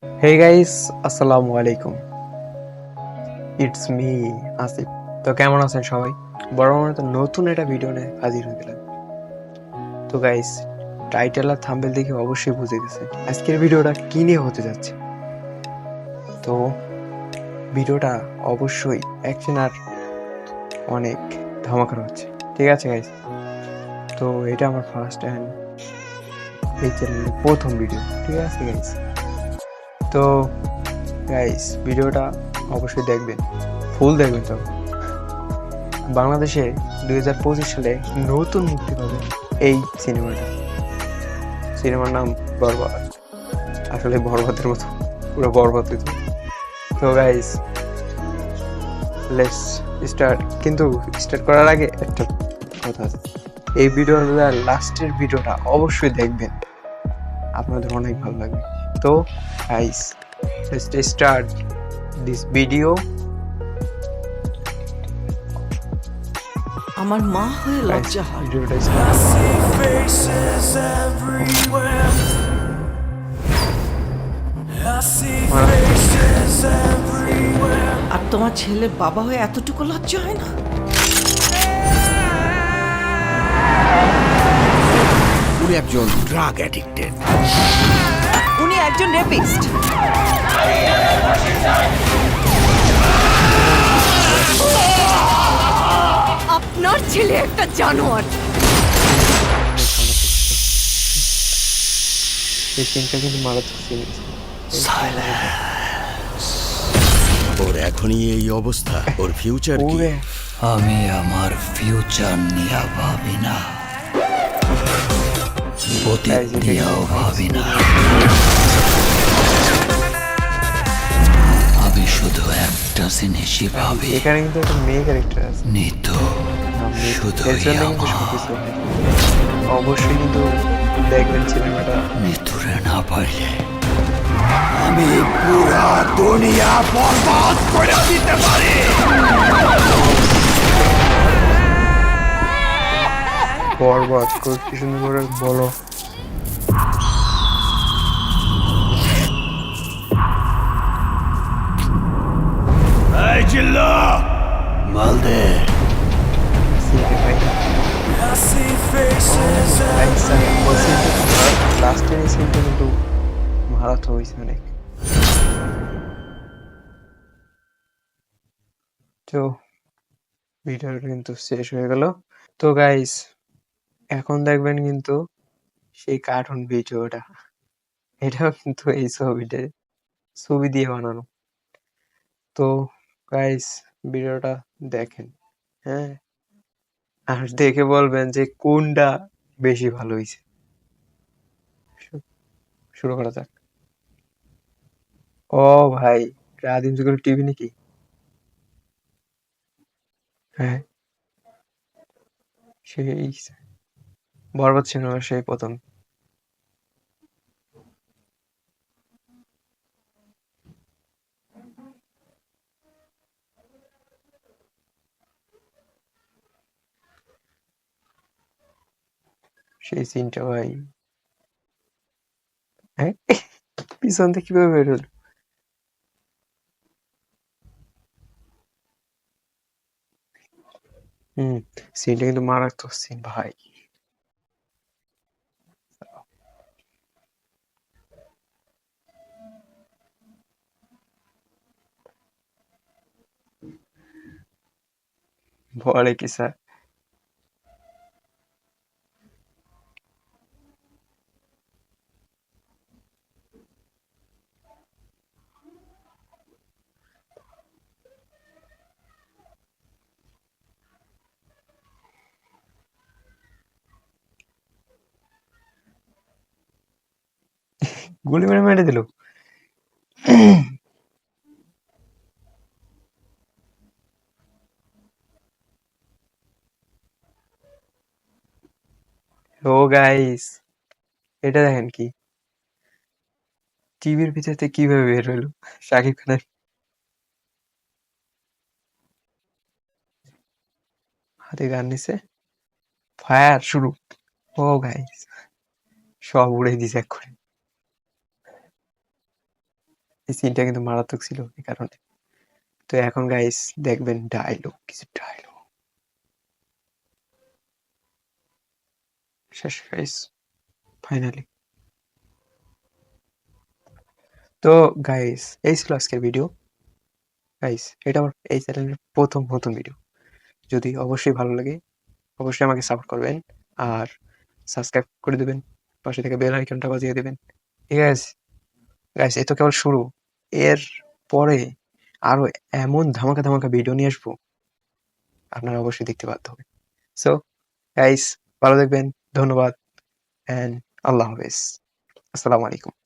Hey guys, আসসালামু আলাইকুম। It's me Asif. তো কেমন আছেন সবাই? বড় তো নতুন একটা ভিডিও নিয়ে হাজির হয়ে গেলাম। তো গাইস, টাইটেল আর থাম্বনেল দেখে অবশ্যই বুঝে গেছেন আজকের ভিডিওটা কি নিয়ে হতে যাচ্ছে। তো ভিডিওটা অবশ্যই অ্যাকশন আর অনেক ধামাকার হচ্ছে। ঠিক আছে গাইস, তো এটা আমার ফার্স্ট অ্যান্ড এই চ্যানেলের প্রথম ভিডিও। ঠিক আছে গাইস, তো গাইস ভিডিওটা অবশ্যই দেখবেন, ফুল দেখবেন। তো বাংলাদেশে 2025 সালে নতুন মুক্তি পাবে এই সিনেমার নাম বরবাদ। আসলে বরবাদের মতো পুরো বরবাদ হইতো। তো গাইস, লেটস স্টার্ট। কিন্তু স্টার্ট করার আগে একটা কথা আছে, এই ভিডিওর লাস্টের ভিডিওটা অবশ্যই দেখবেন, আপনাদের অনেক ভালো লাগবে। তো guys, let's start this video. আমার মা হয়ে লজ্জা হয়। ভিডিওটা আর তোমার ছেলের বাবা হয়ে এতটুকু লজ্জা হয় না? উনি একজন ড্রাগ অ্যাডিক্টেড। উনি একজন রেপিস্ট। আপনার ছেলে একটা জানোয়ার। এই সিনটা কিন্তু মারাত্মক সিন। ওর এখনই এই অবস্থা, ওর ফিউচার কি? আমি আমার ফিউচার নিয়ে ভাবি না, অতীত নিয়েও ভাবি না। আমি শুধু একটা জিনিসই ভাবি, এখানে কিন্তু একটা মেয়ে ক্যারেক্টার আছে, নিতু এর শুধুই জন্য কিন্তু আমার। সবকিছু হয়। অবশ্যই কিন্তু দেখবেন সিনেমাটা। নিতুরে না পারলে আমি পুরা দুনিয়া বরবাদ করে দিতে পারি। বরবাদ কি সুন্দর করে বলো। এই জিল্লা মালদে। লাস্টের এই সিনটা কিন্তু মারাত্মক হয়েছে অনেক। তো ভিডিওটা কিন্তু শেষ হয়ে গেল। তো গাইস, এখন দেখবেন কিন্তু সেই কার্টুন ভিডিওটা, এটাও কিন্তু এই ছবি দিয়ে বানানো। তো গাইস, ভিডিওটা দেখেন, হ্যাঁ, আর দেখে বলবেন যে কোনটা বেশি ভালো হয়েছে। শুরু করা যাক। ও ভাই, আদিম যুগের টিভি নাকি? হ্যাঁ, সেই বরবাদ সিনেমা সেই প্রথম। সেই সিনটা ভাই, হ্যাঁ, পিছন থেকে কিভাবে বের হলো? হুম, সিনটা কিন্তু মারাত্মক সিন ভাই। বলে কি স্যার? গুলি মেরে মেরে দিল। ও গাইস, এটা দেখেন কি টিভির ভিতর থেকে কিভাবে বের হলো শাকিব খানের হাতে গান নিছে, ফায়ার শুরু। ও গাইস, সব উড়ে দিছে এক করে। এই সিনটা কিন্তু মারাত্মক ছিল এই কারণে। তো এখন গাইস দেখবেন ডায়লগ, কিছু ডায়লগ। শেষ গাইস, ফাইনালি। তো গাইস এই ছিল আজকের ভিডিও। গাইস এটা আমার এই চ্যানেলের প্রথম নতুন ভিডিও। যদি অবশ্যই ভালো লাগে অবশ্যই আমাকে সাপোর্ট করবেন আর সাবস্ক্রাইব করে দেবেন, পাশে থেকে বেল আইকনটা বাজিয়ে দেবেন। ঠিক আছে গাইস, এই তো কেবল শুরু। এর পরে আরো এমন ধামাকা ধামাকা ভিডিও নিয়ে আসবো, আপনারা অবশ্যই দেখতে বাধ্য হবেন। সো গাইস ভালো থাকবেন, ধন্যবাদ, অ্যান্ড আল্লাহ হাফেজ, আসসালামু আলাইকুম।